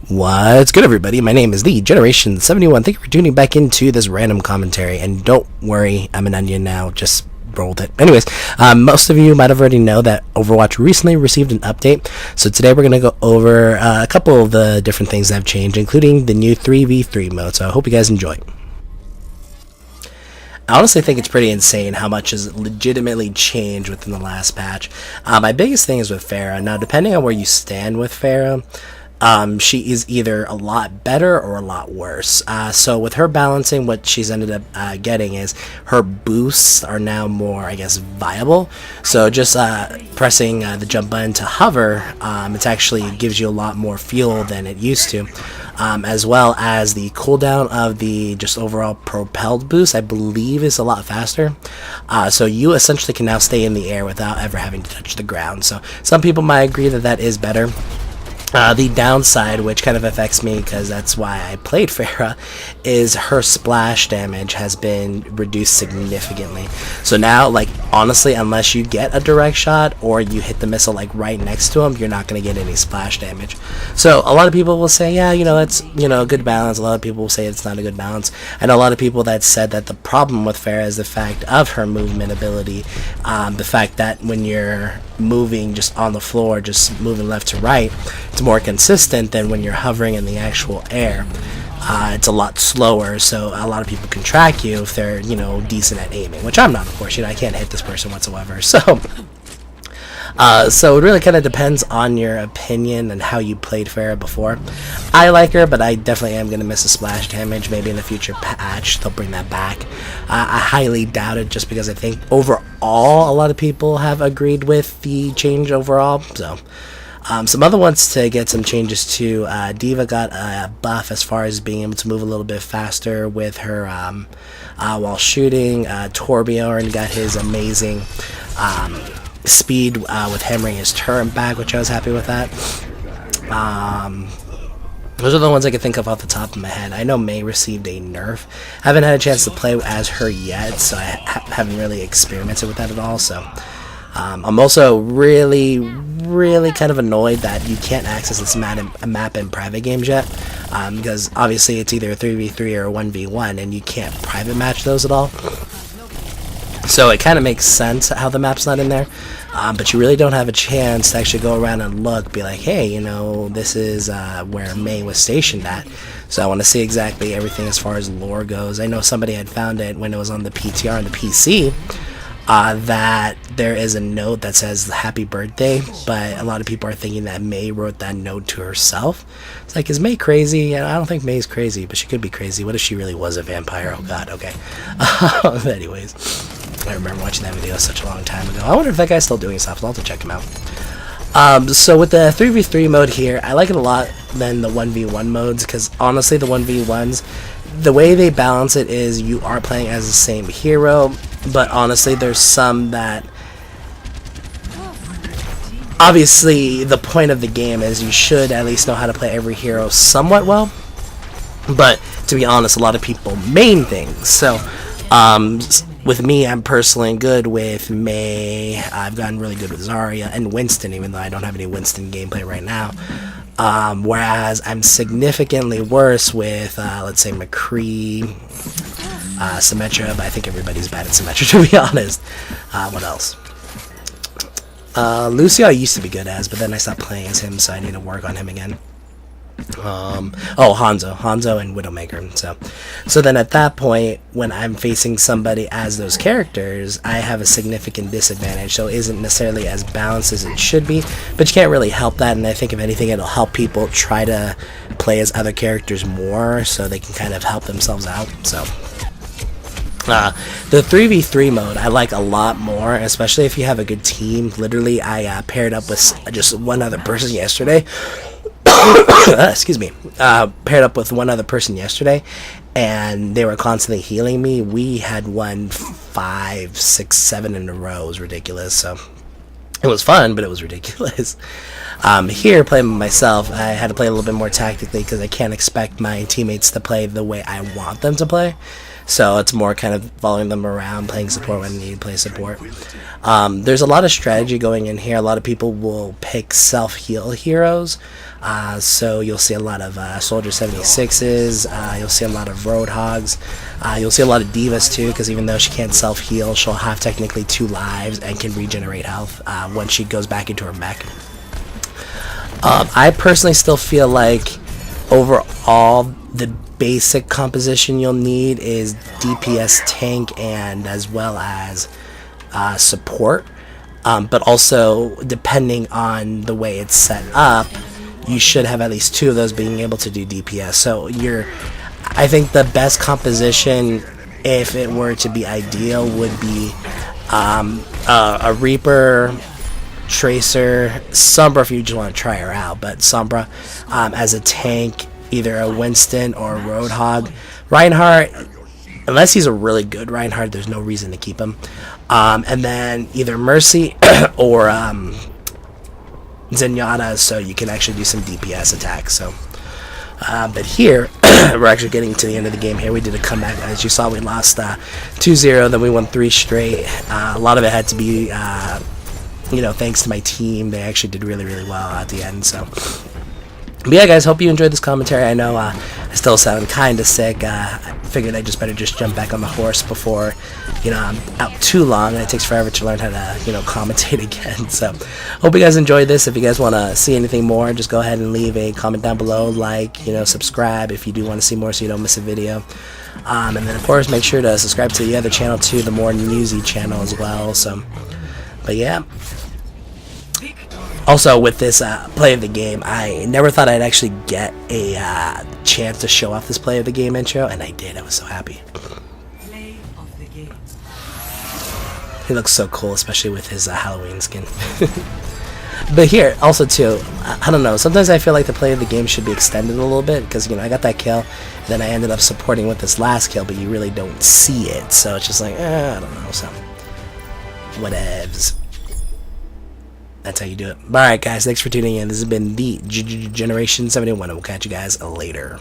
What's good, everybody? My name is the Generation 71. Thank you for tuning back into this random commentary. And don't worry, I'm an onion now. Just roll with it. Anyways, most of you might have already know that Overwatch recently received an update. So today we're going to go over a couple of the different things that have changed, including the new 3v3 mode. So I hope you guys enjoy. I honestly think it's pretty insane how much has legitimately changed within the last patch. My biggest thing is with Pharah. Now, depending on where you stand with Pharah, she is either a lot better or a lot worse. So with her balancing, what she's ended up getting is her boosts are now more, I guess, viable. So just pressing the jump button to hover, it actually gives you a lot more fuel than it used to. As well as the cooldown of the just overall propelled boost, I believe, is a lot faster. So you essentially can now stay in the air without ever having to touch the ground. So some people might agree that that is better. The downside, which kind of affects me because that's why I played Pharah, is her splash damage has been reduced significantly. So now, like, honestly, unless you get a direct shot or you hit the missile like right next to him, you're not going to get any splash damage. So a lot of people will say, yeah, that's, a good balance. A lot of people will say it's not a good balance. I know a lot of people that said that the problem with Pharah is the fact of her movement ability, the fact that when you're moving just on the floor, just moving left to right, it's more consistent than when you're hovering in the actual air. It's a lot slower, so a lot of people can track you if they're, decent at aiming, which I'm not, of course. I can't hit this person whatsoever. So it really kind of depends on your opinion and how you played Pharah before. I like her, but I definitely am going to miss the splash damage. Maybe in a future patch they'll bring that back. I highly doubt it, just because I think overall a lot of people have agreed with the change overall. So some other ones to get some changes to. Diva got a buff as far as being able to move a little bit faster with her while shooting. Torbjorn got his amazing speed with hammering his turret back, which I was happy with that. Those are the ones I can think of off the top of my head. I know Mei received a nerf. I haven't had a chance to play as her yet, so I haven't really experimented with that at all. So I'm also really kind of annoyed that you can't access this map in private games yet, because obviously it's either a 3v3 or a 1v1, and you can't private match those at all. So it kind of makes sense how the map's not in there, but you really don't have a chance to actually go around and look, be like, hey, this is where Mei was stationed at. So I want to see exactly everything as far as lore goes. I know somebody had found it when it was on the PTR on the PC, that there is a note that says happy birthday, but a lot of people are thinking that Mei wrote that note to herself. It's like, is Mei crazy? I don't think Mei's crazy, but she could be crazy. What if she really was a vampire? Oh god, okay. Anyways, I remember watching that video such a long time ago. I wonder if that guy's still doing stuff. I'll have to check him out. So with the 3v3 mode here, I like it a lot than the 1v1 modes, because honestly the 1v1s, the way they balance it is you are playing as the same hero, but honestly there's some that, obviously the point of the game is you should at least know how to play every hero somewhat well, but to be honest, a lot of people main things. So with me, I'm personally good with Mei. I've gotten really good with Zarya and Winston, even though I don't have any Winston gameplay right now. Whereas I'm significantly worse with, let's say, McCree, Symmetra, but I think everybody's bad at Symmetra, to be honest. What else? Lucio I used to be good as, but then I stopped playing as him, so I need to work on him again. Hanzo and Widowmaker. So then at that point, when I'm facing somebody as those characters, I have a significant disadvantage. So it isn't necessarily as balanced as it should be, but you can't really help that. And I think if anything, it'll help people try to play as other characters more, so they can kind of help themselves out. So the 3v3 mode I like a lot more, especially if you have a good team. Literally, I paired up with just one other person yesterday. Excuse me. Paired up with one other person yesterday, and they were constantly healing me. We had won 5, 6, 7 in a row. It was ridiculous. So it was fun, but it was ridiculous. Here, playing by myself, I had to play a little bit more tactically, because I can't expect my teammates to play the way I want them to play. So it's more kind of following them around, playing support when they need to play support. There's a lot of strategy going in here. A lot of people will pick self-heal heroes. So you'll see a lot of Soldier 76s. You'll see a lot of Roadhogs. You'll see a lot of Divas too, because even though she can't self-heal, she'll have technically 2 lives and can regenerate health when she goes back into her mech. I personally still feel like overall the basic composition you'll need is DPS, tank, and as well as support. But also, depending on the way it's set up, you should have at least 2 of those being able to do DPS. So I think the best composition, if it were to be ideal, would be a Reaper, Tracer, Sombra if you just want to try her out, but Sombra as a tank, either a Winston or a Roadhog. Reinhardt, unless he's a really good Reinhardt, there's no reason to keep him. And then either Mercy or Zenyatta, so you can actually do some DPS attacks. So, but here, we're actually getting to the end of the game here. We did a comeback. As you saw, we lost 2-0, then we won 3 straight. A lot of it had to be, thanks to my team. They actually did really, really well at the end, so... But yeah, guys, hope you enjoyed this commentary. I know I still sound kind of sick. I figured I just better just jump back on the horse before, I'm out too long, and it takes forever to learn how to, commentate again. So, hope you guys enjoyed this. If you guys want to see anything more, just go ahead and leave a comment down below, subscribe if you do want to see more so you don't miss a video. And then, of course, make sure to subscribe to the other channel, too, the more newsy channel as well. So, but yeah. Also, with this play of the game, I never thought I'd actually get a chance to show off this play of the game intro, and I did. I was so happy. He looks so cool, especially with his Halloween skin. But here, also too, I don't know, sometimes I feel like the play of the game should be extended a little bit, because, I got that kill, and then I ended up supporting with this last kill, but you really don't see it, so it's just like, I don't know, so, whatevs. That's how you do it. Alright guys, thanks for tuning in. This has been the Generation 71, and we'll catch you guys later.